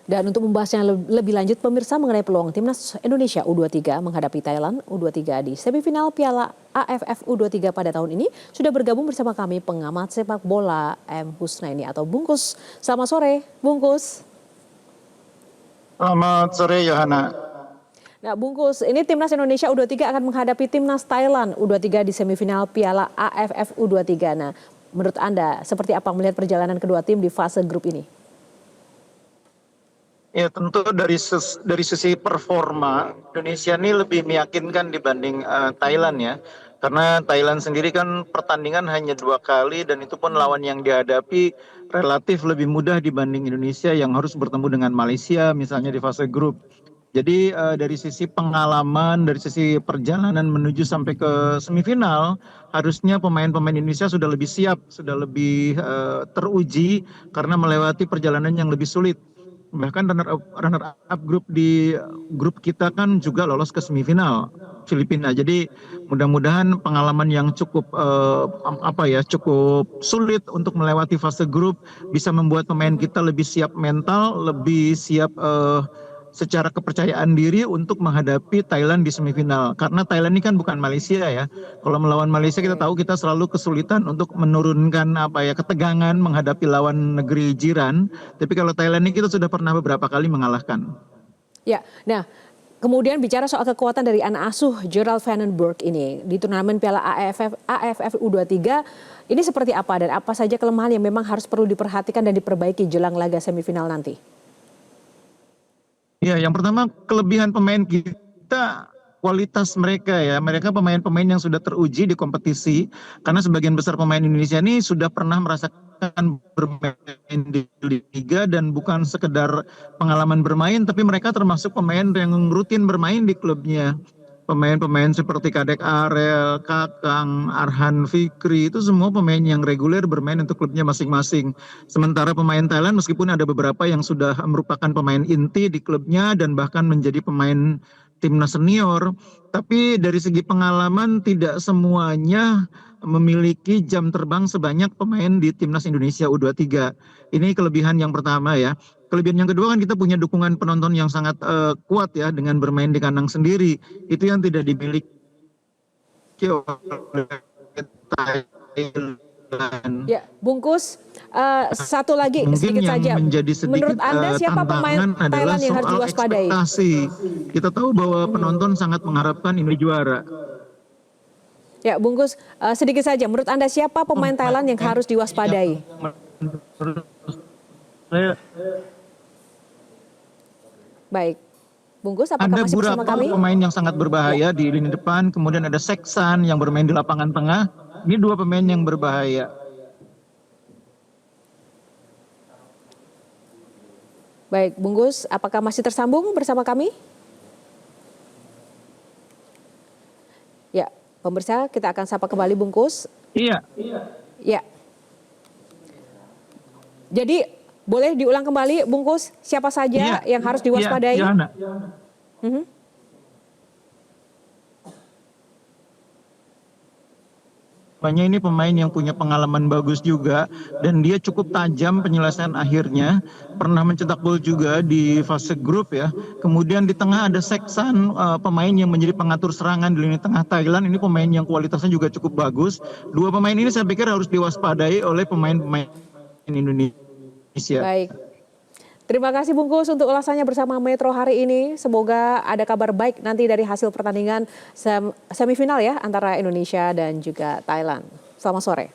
Dan untuk membahasnya lebih lanjut pemirsa mengenai peluang timnas Indonesia U23 menghadapi Thailand U23 di semifinal Piala AFF U23 pada tahun ini, sudah bergabung bersama kami pengamat sepak bola M. Husnaini atau Bungkus. Selamat sore, Bungkus. Selamat sore, Yohana. Nah, Bungkus, ini timnas Indonesia U23 akan menghadapi timnas Thailand U23 di semifinal Piala AFF U23. Nah, menurut Anda seperti apa melihat perjalanan kedua tim di fase grup ini? Ya, tentu dari sisi performa Indonesia ini lebih meyakinkan dibanding Thailand ya. Karena Thailand sendiri kan pertandingan hanya 2 kali dan itu pun lawan yang dihadapi relatif lebih mudah dibanding Indonesia yang harus bertemu dengan Malaysia misalnya di fase grup. Jadi dari sisi pengalaman, dari sisi perjalanan menuju sampai ke semifinal, harusnya pemain-pemain Indonesia sudah lebih siap, sudah lebih teruji karena melewati perjalanan yang lebih sulit. Bahkan runner up grup di grup kita kan juga lolos ke semifinal Filipina. Jadi mudah-mudahan pengalaman yang cukup cukup sulit untuk melewati fase grup bisa membuat pemain kita lebih siap mental, lebih siap secara kepercayaan diri untuk menghadapi Thailand di semifinal. Karena Thailand ini kan bukan Malaysia ya. Kalau melawan Malaysia kita tahu kita selalu kesulitan untuk menurunkan ketegangan menghadapi lawan negeri jiran. Tapi kalau Thailand ini kita sudah pernah beberapa kali mengalahkan. Ya, nah kemudian bicara soal kekuatan dari anak asuh Gerald Van den Berg ini di turnamen Piala AFF U23, ini seperti apa dan apa saja kelemahan yang memang harus perlu diperhatikan dan diperbaiki jelang laga semifinal nanti? Ya, yang pertama kelebihan pemain kita kualitas mereka ya. Mereka pemain-pemain yang sudah teruji di kompetisi karena sebagian besar pemain Indonesia ini sudah pernah merasakan bermain di liga dan bukan sekedar pengalaman bermain tapi mereka termasuk pemain yang rutin bermain di klubnya. Pemain-pemain seperti Kadek Arel, Kakang, Arhan Fikri itu semua pemain yang reguler bermain untuk klubnya masing-masing. Sementara pemain Thailand meskipun ada beberapa yang sudah merupakan pemain inti di klubnya dan bahkan menjadi pemain timnas senior, tapi dari segi pengalaman tidak semuanya memiliki jam terbang sebanyak pemain di timnas Indonesia U23. Ini kelebihan yang pertama ya. Kelebihan yang kedua kan kita punya dukungan penonton yang sangat kuat ya dengan bermain di kandang sendiri. Itu yang tidak dimiliki oleh Thailand. Ya, Bungkus, satu lagi Mungkin sedikit yang saja. menjadi sedikit Menurut Anda siapa pemain tantangan adalah Thailand yang harus soal diwaspadai? ekspektasi. Kita tahu bahwa penonton sangat mengharapkan ini juara. Ya, Bungkus, sedikit saja. Menurut Anda siapa pemain Thailand yang harus diwaspadai? Baik, Bungkus, apakah Ada masih bersama beberapa kami? pemain yang sangat berbahaya di lini depan, kemudian ada Seksan yang bermain di lapangan tengah. Ini 2 pemain yang berbahaya. Baik, Bungkus, apakah masih tersambung bersama kami? Ya, pemirsa, kita akan sapa kembali Bungkus. Iya. Ya. Jadi boleh diulang kembali, Bungkus, siapa saja yang harus diwaspadai? Iya. Banyak ini pemain yang punya pengalaman bagus juga dan dia cukup tajam penyelesaian akhirnya, pernah mencetak gol juga di fase grup ya. Kemudian di tengah ada Seksan, pemain yang menjadi pengatur serangan di lini tengah Thailand. Ini pemain yang kualitasnya juga cukup bagus. 2 pemain ini saya pikir harus diwaspadai oleh pemain-pemain Indonesia. Baik. Terima kasih Bungkus untuk ulasannya bersama Metro hari ini. Semoga ada kabar baik nanti dari hasil pertandingan semifinal ya antara Indonesia dan juga Thailand. Selamat sore.